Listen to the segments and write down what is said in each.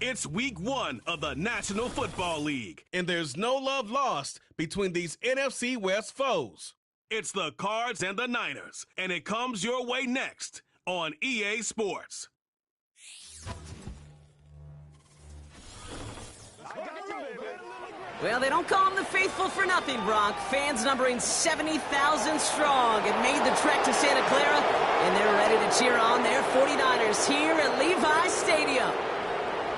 It's week 1 of the National Football League, and there's no love lost between these NFC West foes. It's the Cards and the Niners, and it comes your way next on EA Sports. Well, they don't call them the faithful for nothing, Brock. Fans numbering 70,000 strong have made the trek to Santa Clara, and they're ready to cheer on their 49ers here at Levi Stadium.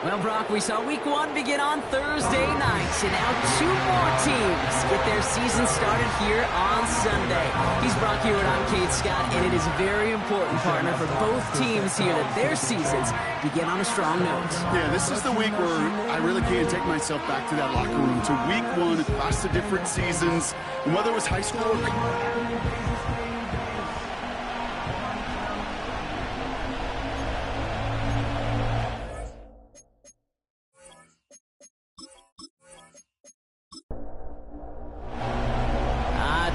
Well, Brock, we saw week 1 begin on Thursday night, and now 2 more teams get their season started here on Sunday. He's Brock Hewitt, I'm Kate Scott, and it is a very important, partner, for both teams here that their seasons begin on a strong note. Yeah, this is the week where I really can't take myself back to that locker room, to week 1 across the different seasons, and whether it was high school or...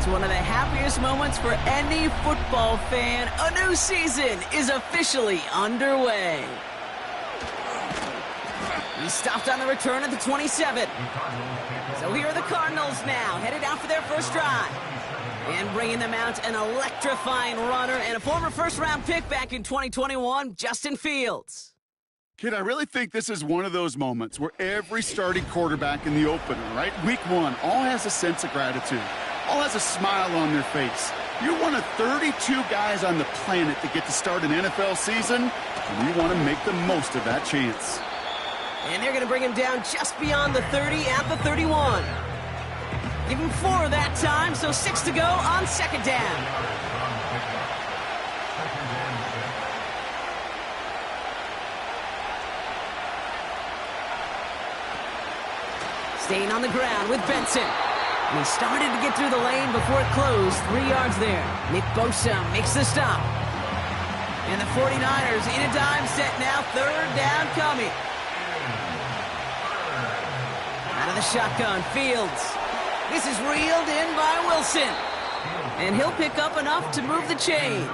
One of the happiest moments for any football fan. A new season is officially underway. He stopped on the return at the 27. So here are the Cardinals now, headed out for their first drive. And bringing them out, an electrifying runner and a former first-round pick back in 2021, Justin Fields. Kid, I really think this is one of those moments where every starting quarterback in the opener, right, week 1, all has a sense of gratitude. All has a smile on their face. You're one of 32 guys on the planet that get to start an NFL season, and you want to make the most of that chance. And they're going to bring him down just beyond the 30 at the 31. Give him 4 that time, so 6 to go on second down. Staying on the ground with Benson. And he started to get through the lane before it closed. 3 yards there. Nick Bosa makes the stop. And the 49ers in a dime set now. 3rd down coming. Out of the shotgun, Fields. This is reeled in by Wilson. And he'll pick up enough to move the chains.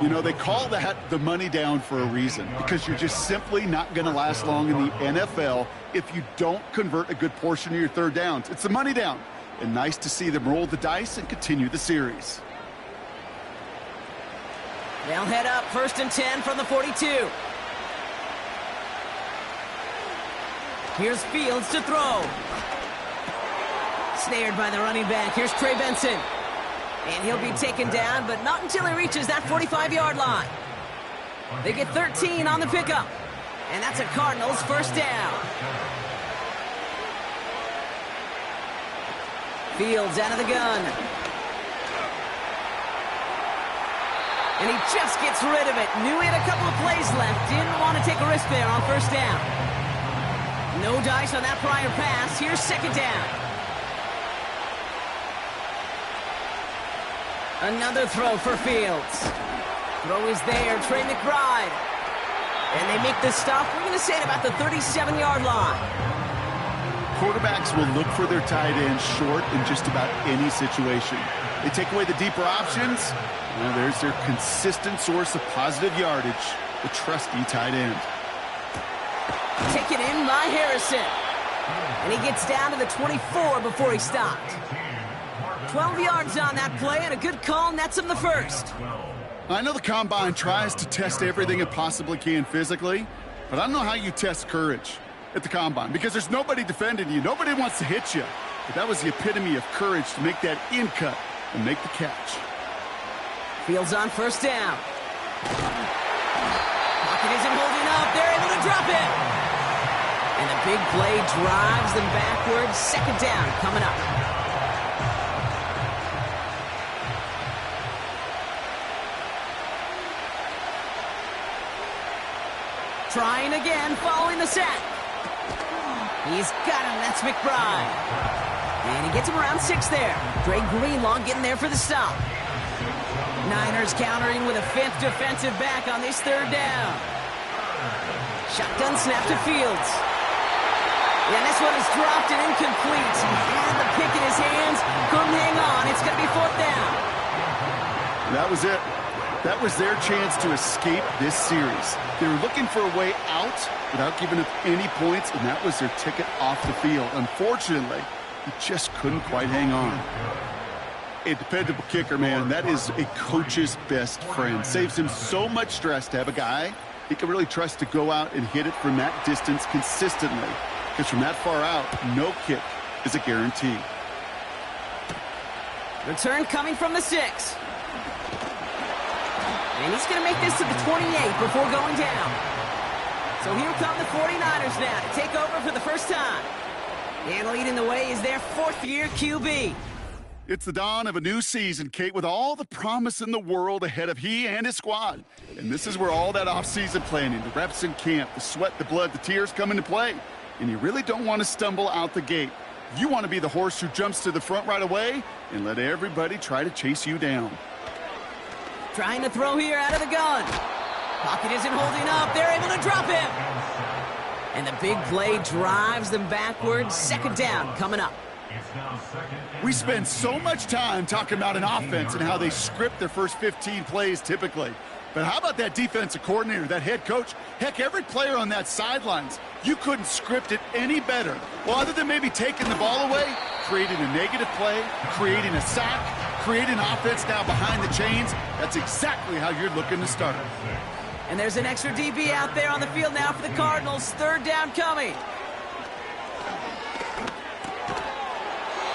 You know, they call that the money down for a reason, because you're just simply not going to last long in the NFL if you don't convert a good portion of your 3rd downs. It's the money down. And nice to see them roll the dice and continue the series. They'll head up 1st and 10 from the 42. Here's Fields to throw. Snared by the running back. Here's Trey Benson. And he'll be taken down, but not until he reaches that 45-yard line. They get 13 on the pickup. And that's a Cardinals first down. Fields out of the gun. And he just gets rid of it. Knew he had a couple of plays left. Didn't want to take a risk there on first down. No dice on that prior pass. Here's second down. Another throw for Fields. Throw is there. Trey McBride. And they make the stop. We're going to say it about the 37-yard line. Quarterbacks will look for their tight ends short in just about any situation. They take away the deeper options. Well, there's their consistent source of positive yardage, the trusty tight end. Taken in by Harrison. And he gets down to the 24 before he stopped. 12 yards on that play, and a good call nets him the first. I know the Combine tries to test everything it possibly can physically, but I don't know how you test courage at the Combine, because there's nobody defending you. Nobody wants to hit you. But that was the epitome of courage to make that in cut and make the catch. Fields on first down. Pocket isn't holding up. They're able to drop it. And the big play drives them backwards. Second down coming up. Trying again, following the sack. He's got him, that's McBride. And he gets him around 6 there. Dre Greenlaw getting there for the stop. Niners countering with a 5th defensive back on this 3rd down. Shotgun snap to Fields. And this one is dropped and incomplete. He had the pick in his hands, couldn't hang on. It's going to be 4th down. That was it. That was their chance to escape this series. They were looking for a way out without giving up any points, and that was their ticket off the field. Unfortunately, he just couldn't quite hang on. A dependable kicker, man, that is a coach's best friend. Saves him so much stress to have a guy he can really trust to go out and hit it from that distance consistently. Because from that far out, no kick is a guarantee. Return coming from the 6. And he's going to make this to the 28 before going down. So here come the 49ers now to take over for the first time. And leading the way is their 4th-year QB. It's the dawn of a new season, Kate, with all the promise in the world ahead of he and his squad. And this is where all that off-season planning, the reps in camp, the sweat, the blood, the tears come into play. And you really don't want to stumble out the gate. You want to be the horse who jumps to the front right away and let everybody try to chase you down. Trying to throw here out of the gun. Pocket isn't holding up. They're able to drop him. And the big play drives them backwards. 2nd down coming up. We spend so much time talking about an offense and how they script their first 15 plays typically. But how about that defensive coordinator, that head coach? Heck, every player on that sidelines, you couldn't script it any better. Well, other than maybe taking the ball away, creating a negative play, creating a sack, creating offense now behind the chains, that's exactly how you're looking to start. And there's an extra DB out there on the field now for the Cardinals. 3rd down coming.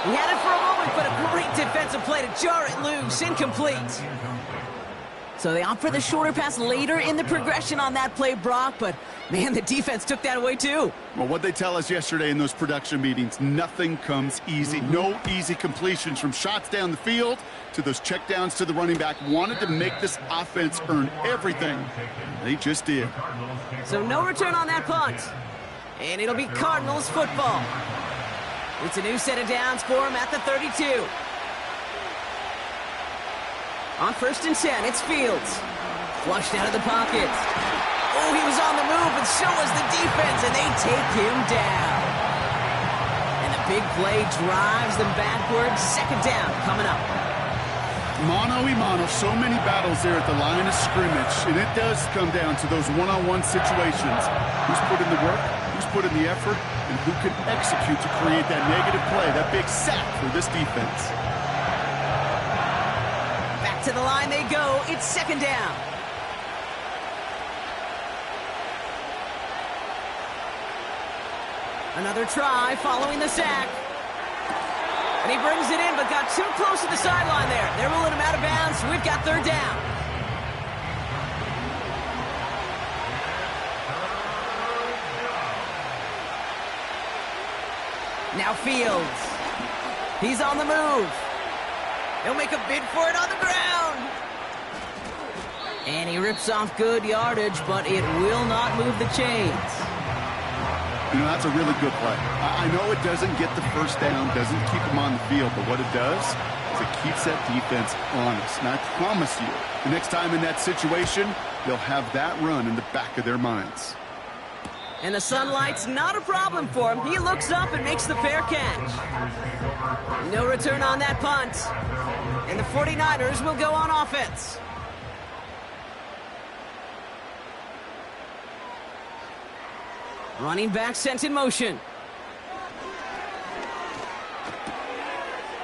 He had it for a moment, but a great defensive play to jar it loose. Incomplete. So they opt for the shorter pass later in the progression on that play, Brock. But, man, the defense took that away, too. Well, what they tell us yesterday in those production meetings, nothing comes easy. No easy completions from shots down the field to those checkdowns to the running back. Wanted to make this offense earn everything. They just did. So no return on that punt. And it'll be Cardinals football. It's a new set of downs for him at the 32. On 1st and 10, it's Fields. Flushed out of the pocket. Oh, he was on the move, and so was the defense, and they take him down. And the big play drives them backwards. 2nd down coming up. Mano-a-mano, so many battles there at the line of scrimmage, and it does come down to those one-on-one situations. Who's put in the work, who's put in the effort, and who can execute to create that negative play, that big sack for this defense. Back to the line they go. It's 2nd down. Another try following the sack. And he brings it in, but got too close to the sideline there. They're ruling him out of bounds, so we've got 3rd down. Now Fields. He's on the move. He'll make a bid for it on the ground. And he rips off good yardage, but it will not move the chains. You know, that's a really good play. I know it doesn't get the first down, doesn't keep them on the field, but what it does is it keeps that defense honest. And I promise you, the next time in that situation, they'll have that run in the back of their minds. And the sunlight's not a problem for him. He looks up and makes the fair catch. No return on that punt. And the 49ers will go on offense. Running back sent in motion.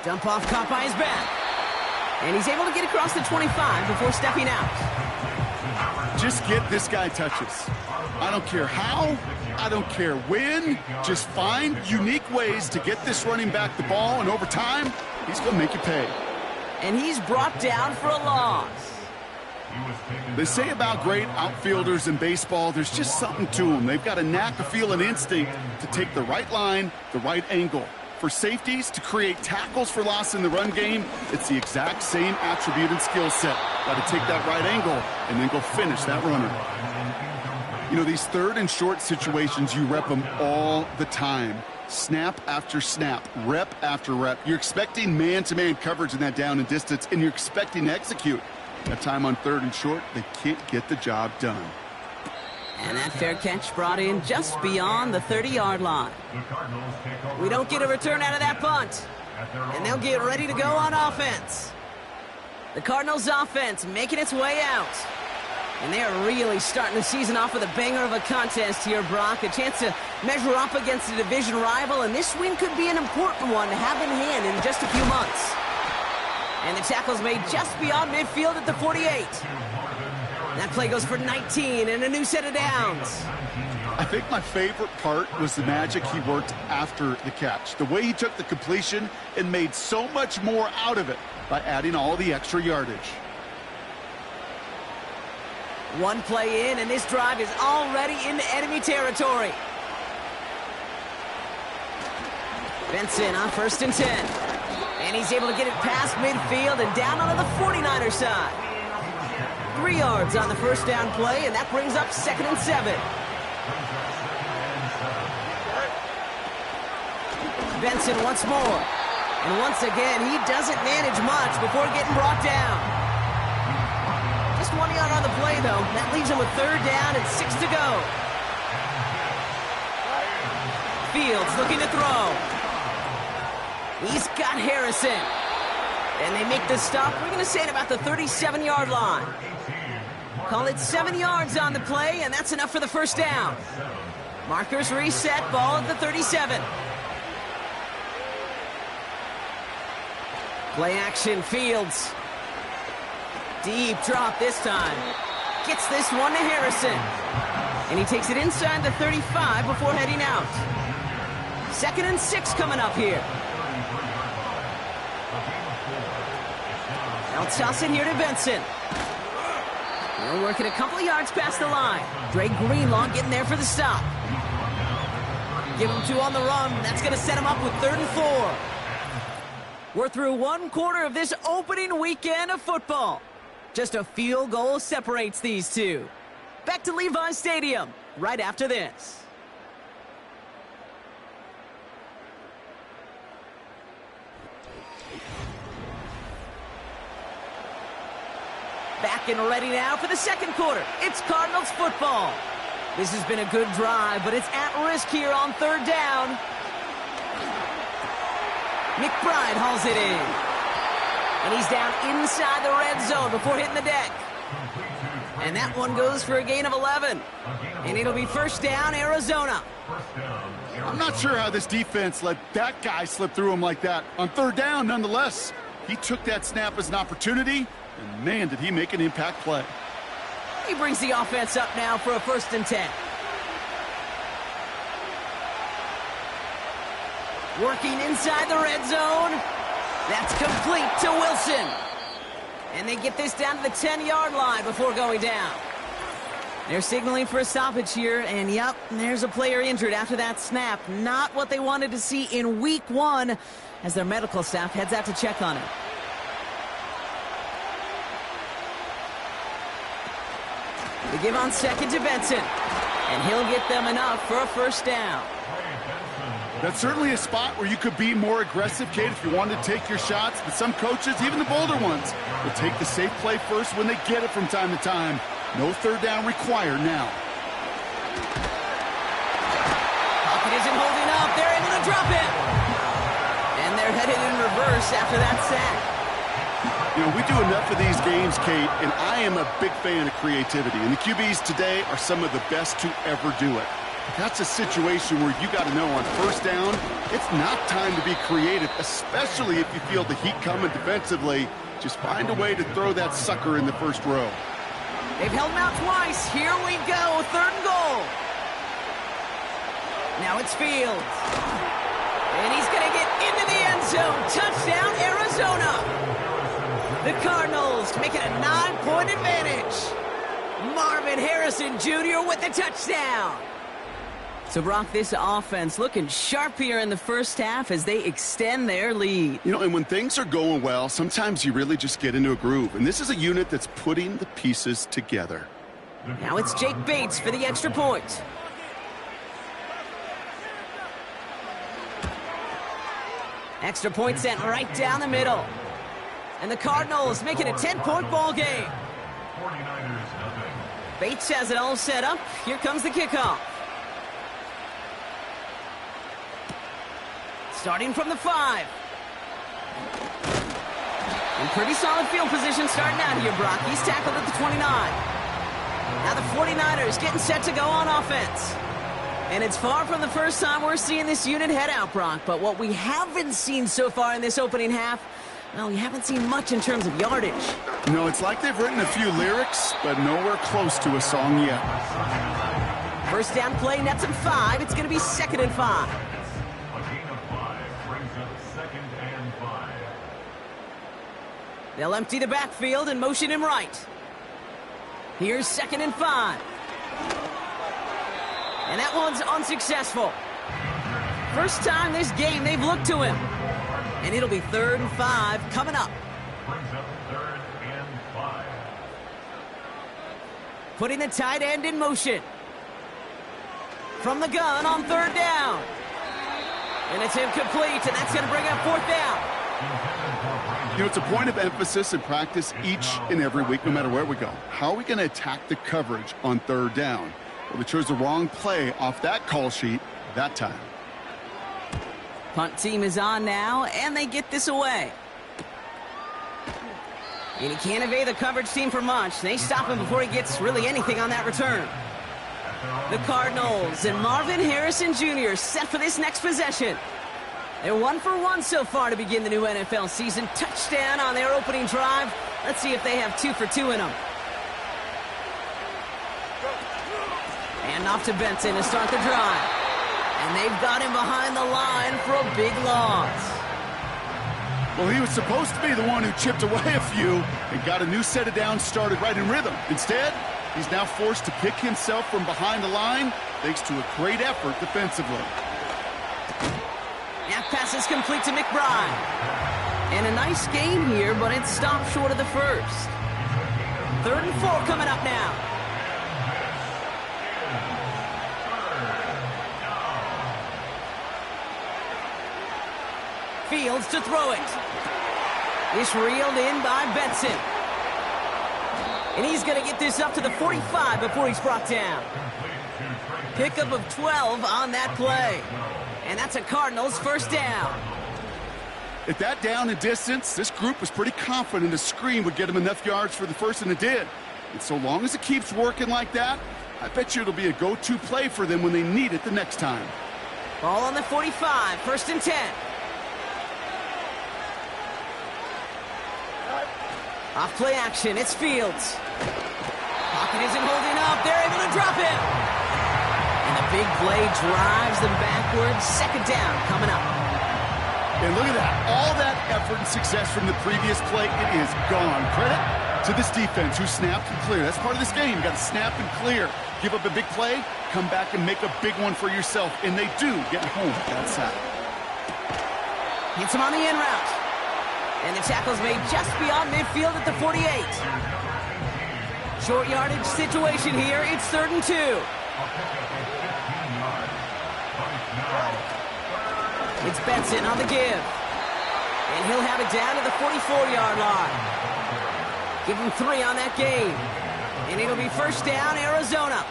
Dump off caught by his back. And he's able to get across the 25 before stepping out. Just get this guy touches. I don't care how, I don't care when. Just find unique ways to get this running back the ball, and over time, he's going to make you pay. And he's brought down for a loss. They say about great outfielders in baseball, there's just something to them. They've got a knack, a feel, an instinct to take the right line, the right angle. For safeties, to create tackles for loss in the run game, it's the exact same attribute and skill set. Got to take that right angle and then go finish that runner. You know, these 3rd and short situations, you rep them all the time. Snap after snap, rep after rep. You're expecting man-to-man coverage in that down and distance, and you're expecting to execute. That time on 3rd and short, they can't get the job done. And that fair catch brought in just beyond the 30-yard line. We don't get a return out of that punt. And they'll get ready to go on offense. The Cardinals offense making its way out. And they are really starting the season off with a banger of a contest here, Brock. A chance to measure up against a division rival, and this win could be an important one to have in hand in just a few months. And the tackle's made just beyond midfield at the 48. That play goes for 19 and a new set of downs. I think my favorite part was the magic he worked after the catch. The way he took the completion and made so much more out of it by adding all the extra yardage. One play in, and this drive is already into enemy territory. Benson on 1st and 10. And he's able to get it past midfield and down onto the 49er side. 3 yards on the first down play, and that brings up 2nd and 7. Benson once more. And once again, he doesn't manage much before getting brought down. Just 1 yard on the play, though. That leaves him with 3rd down and 6 to go. Fields looking to throw. He's got Harrison. And they make the stop. We're going to say at about the 37-yard line. Call it 7 yards on the play, and that's enough for the first down. Markers reset, ball at the 37. Play action, Fields. Deep drop this time. Gets this one to Harrison. And he takes it inside the 35 before heading out. 2nd and 6 coming up here. They'll toss it here to Benson. They're working a couple of yards past the line. Dre Greenlaw getting there for the stop. Give him 2 on the run. That's going to set him up with 3rd and 4. We're through 1 quarter of this opening weekend of football. Just a field goal separates these two. Back to Levi Stadium right after this. Back and ready now for the 2nd quarter. It's Cardinals football. This has been a good drive, but it's at risk here on 3rd down. McBride hauls it in. And he's down inside the red zone before hitting the deck. And that one goes for a gain of 11. And it'll be 1st down, Arizona. I'm not sure how this defense let that guy slip through him like that. On 3rd down, nonetheless, he took that snap as an opportunity, and man, did he make an impact play. He brings the offense up now for a 1st and 10. Working inside the red zone. That's complete to Wilson. And they get this down to the 10-yard line before going down. They're signaling for a stoppage here, and yep, there's a player injured after that snap. Not what they wanted to see in week 1 as their medical staff heads out to check on him. They give on 2nd to Benson, and he'll get them enough for a 1st down. That's certainly a spot where you could be more aggressive, Kate, if you wanted to take your shots. But some coaches, even the bolder ones, will take the safe play first when they get it from time to time. No 3rd down required now. Pocket isn't holding up. They're able to drop it. And they're headed in reverse after that sack. You know, we do enough of these games, Kate, and I am a big fan of creativity. And the QBs today are some of the best to ever do it. That's a situation where you got to know on 1st down, it's not time to be creative, especially if you feel the heat coming defensively. Just find a way to throw that sucker in the 1st row. They've held him out twice. Here we go, 3rd and goal. Now it's Fields. And he's going to get into the end zone. Touchdown, Arizona. The Cardinals make it a 9-point advantage. Marvin Harrison Jr. with the touchdown. So, Brock, this offense looking sharp here in the 1st half as they extend their lead. You know, and when things are going well, sometimes you really just get into a groove. And this is a unit that's putting the pieces together. Now it's Jake Bates for the extra point. Extra point sent right down the middle. And the Cardinals make it a 10-point ball game. Bates has it all set up. Here comes the kickoff. Starting from the 5. In pretty solid field position starting out here, Brock. He's tackled at the 29. Now the 49ers getting set to go on offense. And it's far from the first time we're seeing this unit head out, Brock. But what we haven't seen so far in this opening half, well, we haven't seen much in terms of yardage. No, it's like they've written a few lyrics, but nowhere close to a song yet. First down play, nets him 5. It's going to be 2nd and 5. They'll empty the backfield and motion him right. Here's 2nd and 5. And that one's unsuccessful. First time this game they've looked to him. And it'll be 3rd and 5 coming up. Putting the tight end in motion. From the gun on 3rd down. And it's incomplete, and that's going to bring up 4th down. You know, it's a point of emphasis in practice each and every week, no matter where we go. How are we going to attack the coverage on 3rd down? Well, they chose the wrong play off that call sheet that time. Punt team is on now, and they get this away. And he can't evade the coverage team for much. They stop him before he gets really anything on that return. The Cardinals and Marvin Harrison Jr. set for this next possession. They're 1 for 1 so far to begin the new NFL season. Touchdown on their opening drive. Let's see if they have 2 for 2 in them. And off to Benson to start the drive. And they've got him behind the line for a big loss. Well, he was supposed to be the one who chipped away a few and got a new set of downs started right in rhythm. Instead, he's now forced to pick himself from behind the line thanks to a great effort defensively. That pass is complete to McBride. And a nice game here, but it stopped short of the first. 3rd and 4 coming up now. Fields to throw it. It's reeled in by Benson. And he's going to get this up to the 45 before he's brought down. Pickup of 12 on that play. And that's a Cardinals 1st down. At that down and distance, this group was pretty confident a screen would get him enough yards for the first, and it did. And so long as it keeps working like that, I bet you it'll be a go-to play for them when they need it the next time. Ball on the 45, 1st and 10. Off play action, it's Fields. Pocket isn't holding up, they're able to drop him. And the big play drives them backwards. 2nd down coming up. And look at that, all that effort and success from the previous play, it is gone. Credit to this defense who snapped and cleared. That's part of this game, you got to snap and clear. Give up a big play, come back and make a big one for yourself. And they do get home at that side. Hits him on the in route. And the tackle's made just beyond midfield at the 48. Short yardage situation here. It's 3rd and 2. It's Benson on the give. And he'll have it down to the 44-yard line. Give him 3 on that game. And it'll be 1st down, Arizona.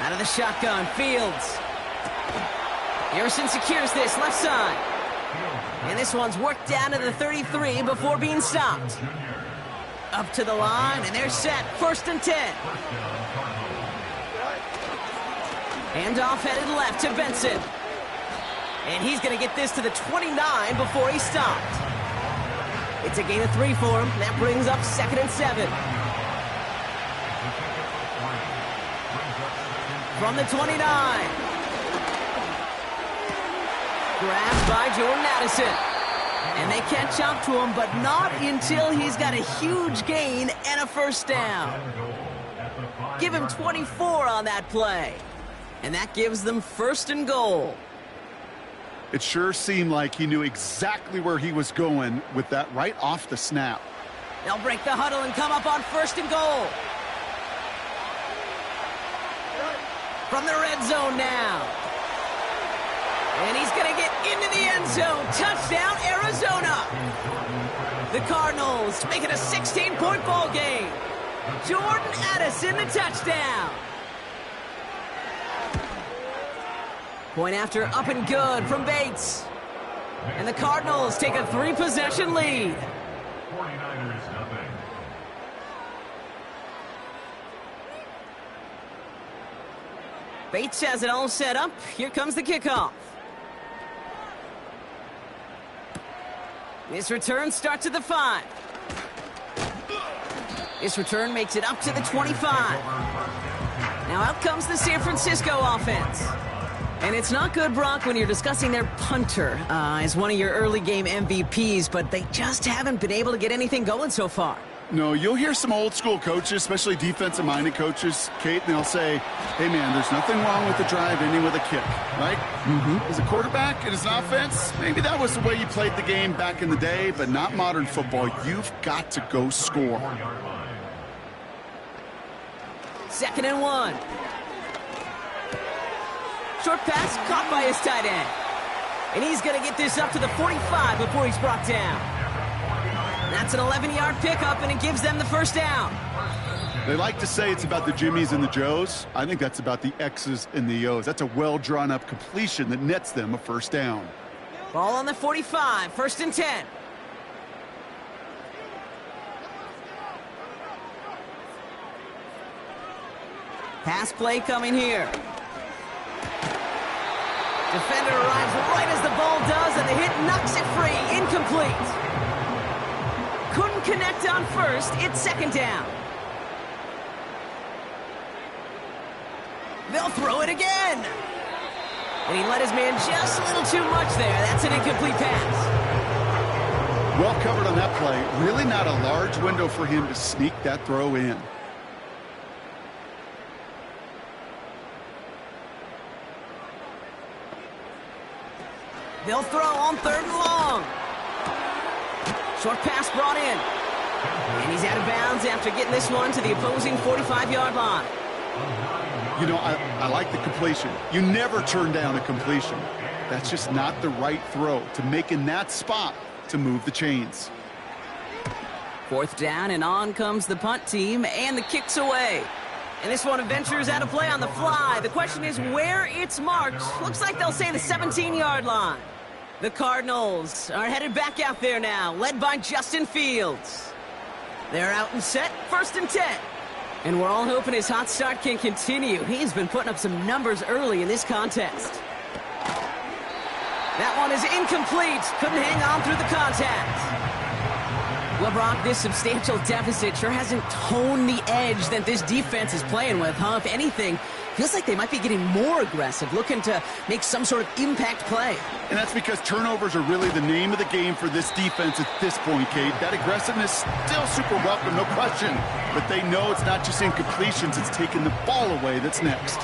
Out of the shotgun, Fields. Harrison secures this, left side. And this one's worked down to the 33 before being stopped. Up to the line, and they're set. 1st and 10. Handoff headed left to Benson. And he's going to get this to the 29 before he's stopped. It's a gain of 3 for him. That brings up 2nd and 7. From the 29. Grabbed by Jordan Addison. And they catch up to him, but not until he's got a huge gain and a 1st down. Give him 24 on that play. And that gives them 1st and goal. It sure seemed like he knew exactly where he was going with that right off the snap. They'll break the huddle and come up on 1st and goal. From the red zone now. And he's going to get into the end zone. Touchdown, Arizona. The Cardinals make it a 16-point ball game. Jordan Addison, the touchdown. Point after up and good from Bates. And the Cardinals take a 3-possession lead. 49ers nothing. Bates has it all set up. Here comes the kickoff. This return starts at the 5. This return makes it up to the 25. Now out comes the San Francisco offense. And it's not good, Brock, when you're discussing their punter as one of your early game MVPs, but they just haven't been able to get anything going so far. No, you'll hear some old school coaches, especially defensive-minded coaches, Kate, and they'll say, hey, man, there's nothing wrong with the drive ending with a kick, right? As a quarterback and as an offense, maybe that was the way you played the game back in the day, but not modern football. You've got to go score. 2nd and 1. Short pass caught by his tight end. And he's going to get this up to the 45 before he's brought down. That's an 11-yard pickup, and it gives them the first down. They like to say it's about the Jimmies and the Joes. I think that's about the X's and the O's. That's a well-drawn-up completion that nets them a first down. Ball on the 45, 1st and 10. Pass play coming here. Defender arrives right as the ball does, and the hit knocks it free. Incomplete. Couldn't connect on first. It's 2nd down. They'll throw it again. And he let his man just a little too much there. That's an incomplete pass. Well covered on that play. Really not a large window for him to sneak that throw in. They'll throw on 3rd and long. Short pass brought in. And he's out of bounds after getting this one to the opposing 45-yard line. You know, I like the completion. You never turn down a completion. That's just not the right throw to make in that spot to move the chains. 4th down, and on comes the punt team, and the kick's away. And this one ventures out of play on the fly. The question is where it's marked. Looks like they'll say the 17-yard line. The Cardinals are headed back out there now, led by Justin Fields. They're out and set, 1st and 10. And we're all hoping his hot start can continue. He's been putting up some numbers early in this contest. That one is incomplete. Couldn't hang on through the contact. Well, Brock, this substantial deficit sure hasn't toned the edge that this defense is playing with, huh? If anything, feels like they might be getting more aggressive, looking to make some sort of impact play. And that's because turnovers are really the name of the game for this defense at this point, Kate. That aggressiveness still super welcome, no question. But they know it's not just incompletions, it's taking the ball away that's next.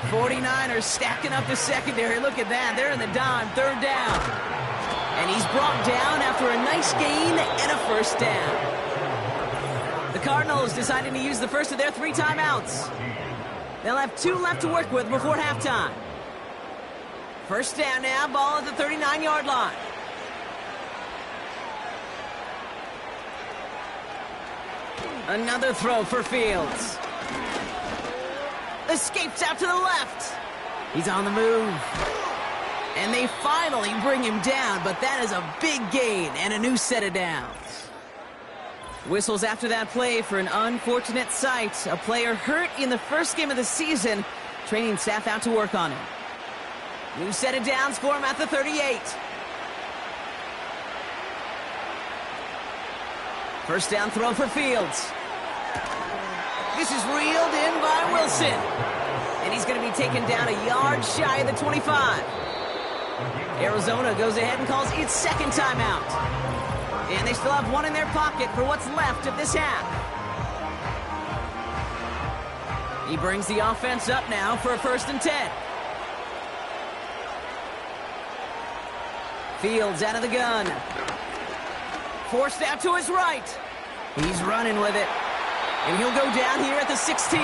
49ers stacking up the secondary. Look at that. They're in the dime, 3rd down. And he's brought down after a nice gain and a first down. The Cardinals deciding to use the first of their 3 timeouts. They'll have 2 left to work with before halftime. First down now, ball at the 39-yard line. Another throw for Fields. Escapes out to the left. He's on the move. And they finally bring him down, but that is a big gain and a new set of downs. Whistles after that play for an unfortunate sight. A player hurt in the first game of the season. Training staff out to work on him. New set of downs for him at the 38. First down throw for Fields. This is reeled in by Wilson. And he's going to be taken down a yard shy of the 25. Arizona goes ahead and calls its 2nd timeout. And they still have 1 in their pocket for what's left of this half. He brings the offense up now for a 1st and 10. Fields out of the gun. Forced out to his right. He's running with it. And he'll go down here at the 16.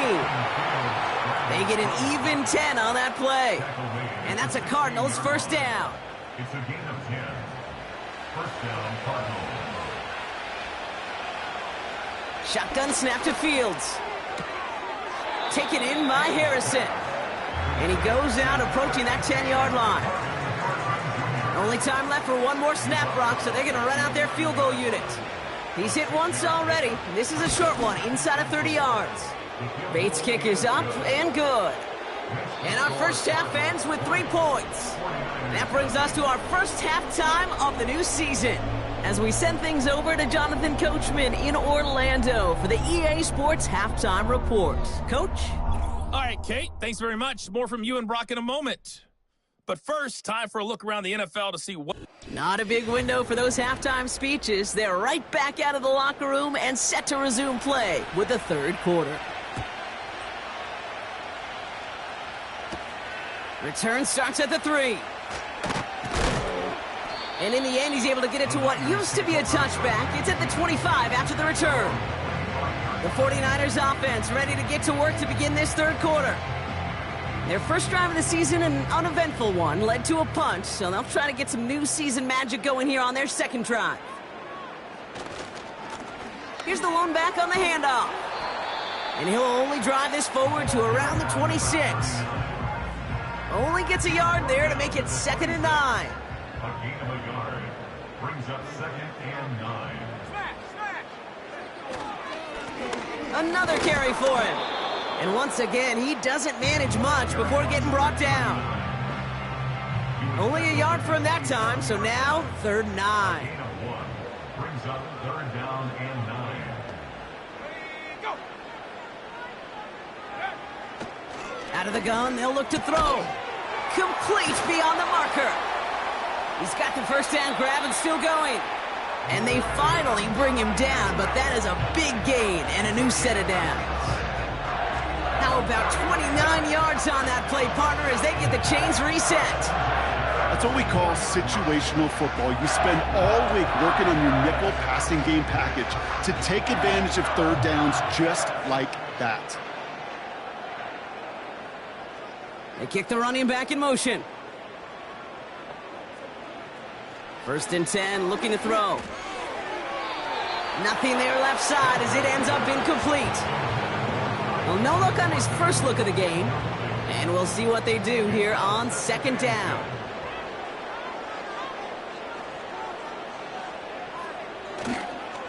They get an even 10 on that play. And that's a Cardinals first down. It's a gain of 10. First down, Cardinals. Shotgun snap to Fields. Taken in by Harrison. And he goes out approaching that 10-yard line. Only time left for one more snap, Brock, so they're going to run out their field goal unit. He's hit once already. This is a short one, inside of 30 yards. Bates' kick is up and good. And our first half ends with 3 points. That brings us to our first halftime of the new season, as we send things over to Jonathan Coachman in Orlando for the EA Sports Halftime Report. Coach? All right, Kate, thanks very much. More from you and Brock in a moment. But first, time for a look around the NFL to see what... Not a big window for those halftime speeches. They're right back out of the locker room and set to resume play with the third quarter. Return starts at the 3. And in the end, he's able to get it to what used to be a touchback. It's at the 25 after the return. The 49ers offense ready to get to work to begin this third quarter. Their first drive of the season, an uneventful one, led to a punt, so they'll try to get some new season magic going here on their second drive. Here's the lone back on the handoff. And he'll only drive this forward to around the 26. Only gets a yard there to make it 2nd and 9. A gain of a yard brings up 2nd and 9. Another carry for him. And once again, he doesn't manage much before getting brought down. Only a yard for him that time, so now 3rd and 9. Gain of 1 brings up 3rd down and 9. Out of the gun, they'll look to throw. Complete beyond the marker. He's got the first down grab and still going. And they finally bring him down, but that is a big gain and a new set of downs. How about 29 yards on that play, partner, as they get the chains reset. That's what we call situational football. You spend all week working on your nickel passing game package to take advantage of third downs just like that. They kick the running back in motion. 1st and 10, looking to throw. Nothing there left side as it ends up incomplete. Well, no look on his first look of the game. And we'll see what they do here on 2nd down.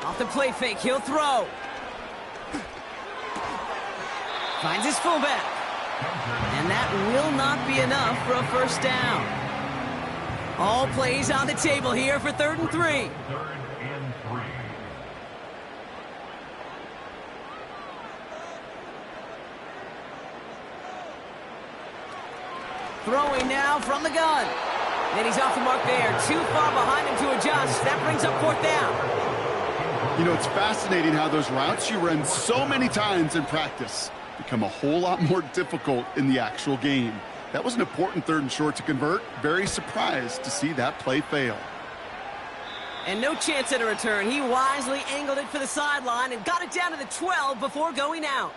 Off the play fake, he'll throw. Finds his fullback. And that will not be enough for a first down. All plays on the table here for 3rd and 3. 3rd and 3. Throwing now from the gun. And he's off the mark there. Too far behind him to adjust. That brings up 4th down. You know, it's fascinating how those routes you run so many times in practice become a whole lot more difficult in the actual game. That was an important 3rd and short to convert. Very surprised to see that play fail. And no chance at a return. He wisely angled it for the sideline and got it down to the 12 before going out.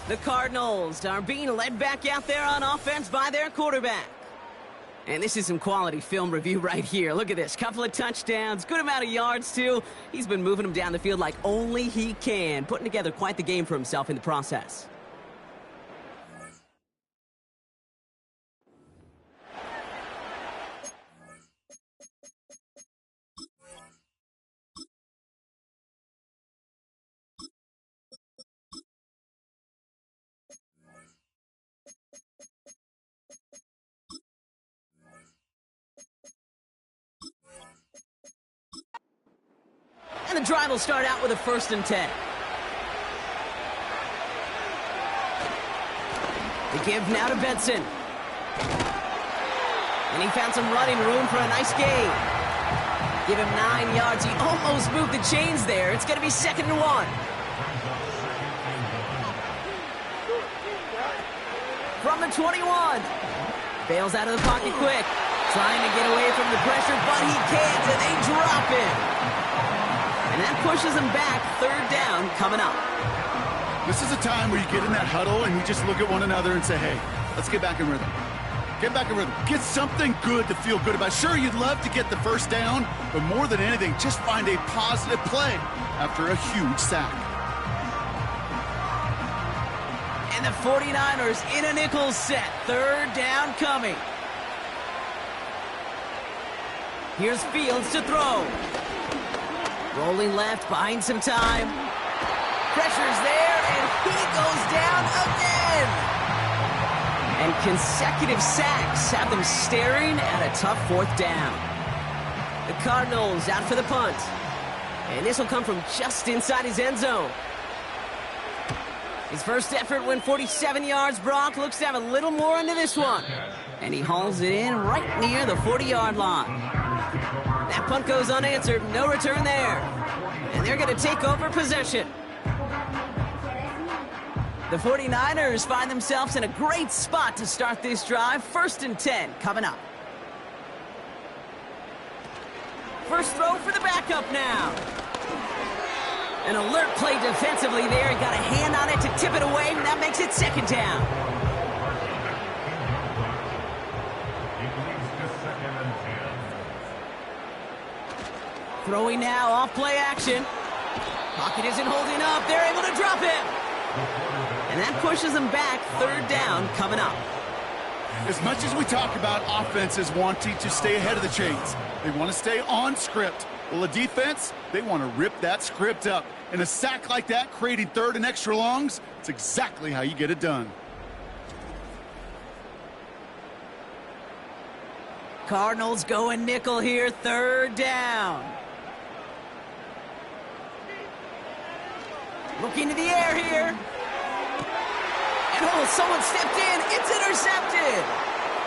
The Cardinals are being led back out there on offense by their quarterback. And this is some quality film review right here. Look at this. Couple of touchdowns. Good amount of yards, too. He's been moving them down the field like only he can. Putting together quite the game for himself in the process. And the drive will start out with a 1st and 10. The give now to Benson. And he found some running room for a nice gain. Give him 9 yards. He almost moved the chains there. It's going to be 2nd and 1. From the 21. Bails out of the pocket quick. Trying to get away from the pressure, but he can't, and they drop him. And that pushes him back. 3rd down coming up. This is a time where you get in that huddle and you just look at one another and say, hey, let's get back in rhythm. Get back in rhythm. Get something good to feel good about. Sure, you'd love to get the first down, but more than anything, just find a positive play after a huge sack. And And the 49ers in a nickel set. Third down coming. Here's Fields to throw. Rolling left, buying some time. Pressure's there, and he goes down again. And consecutive sacks have them staring at a tough fourth down. The Cardinals out for the punt. And this will come from just inside his end zone. His first effort went 47 yards. Brock looks to have a little more into this one. And he hauls it in right near the 40-yard line. That punt goes unanswered. No return there. And they're going to take over possession. The 49ers find themselves in a great spot to start this drive. 1st and 10 coming up. First throw for the backup now. An alert play defensively there. He got a hand on it to tip it away, and that makes it 2nd down. Throwing now, off play action. Pocket isn't holding up. They're able to drop him. And that pushes them back. 3rd down coming up. As much as we talk about offenses wanting to stay ahead of the chains, they want to stay on script. Well, a defense, they want to rip that script up. And a sack like that, creating 3rd and extra longs, it's exactly how you get it done. Cardinals going nickel here. 3rd down. Looking to the air here. And oh, someone stepped in. It's intercepted.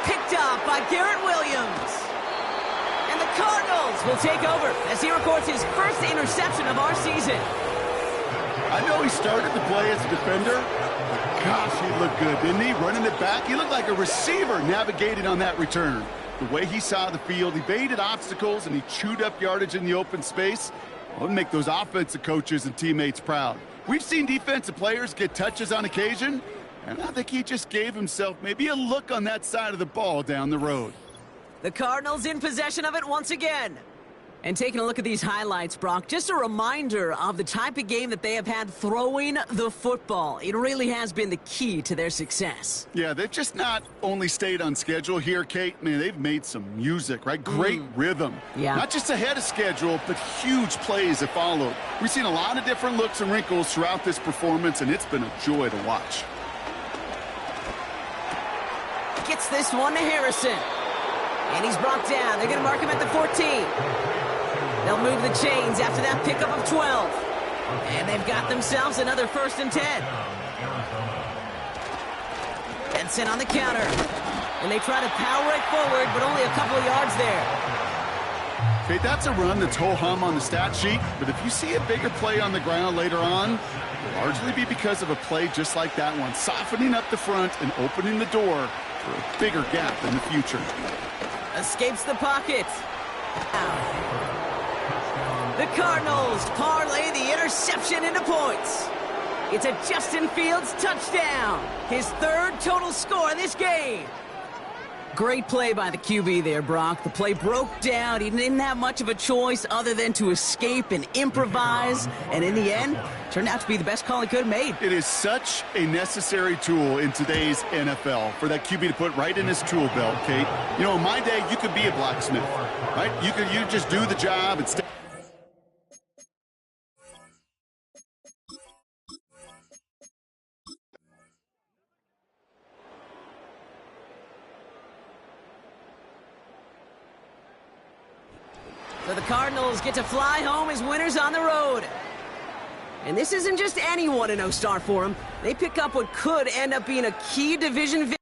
Picked up by Garrett Williams. And the Cardinals will take over as he records his first interception of our season. I know he started the play as a defender, but gosh, he looked good, didn't he? Running it back, he looked like a receiver navigating on that return. The way he saw the field, he baited obstacles, and he chewed up yardage in the open space. Well, it'll make those offensive coaches and teammates proud. We've seen defensive players get touches on occasion, and I think he just gave himself maybe a look on that side of the ball down the road. The Cardinals in possession of it once again. And taking a look at these highlights, Brock, just a reminder of the type of game that they have had throwing the football. It really has been the key to their success. Yeah, they've just not only stayed on schedule here, Kate. Man, they've made some music, right? Great rhythm. Yeah. Not just ahead of schedule, but huge plays have followed. We've seen a lot of different looks and wrinkles throughout this performance, and it's been a joy to watch. Gets this one to Harrison. And he's brought down. They're going to mark him at the 14. They'll move the chains after that pickup of 12. And they've got themselves another 1st and 10. Benson on the counter. And they try to power it forward, but only a couple of yards there. Okay, that's a run that's ho-hum on the stat sheet, but if you see a bigger play on the ground later on, it'll largely be because of a play just like that one, softening up the front and opening the door for a bigger gap in the future. Escapes the pocket. The Cardinals parlay the interception into points. It's a Justin Fields touchdown. His 3rd total score in this game. Great play by the QB there, Brock. The play broke down. He didn't have much of a choice other than to escape and improvise. And in the end, turned out to be the best call he could have made. It is such a necessary tool in today's NFL for that QB to put right in his tool belt, Kate. You know, in my day, you could be a blacksmith, right? You just do the job and stay. So the Cardinals get to fly home as winners on the road. And this isn't just any 1-0 start for them. They pick up what could end up being a key division victory.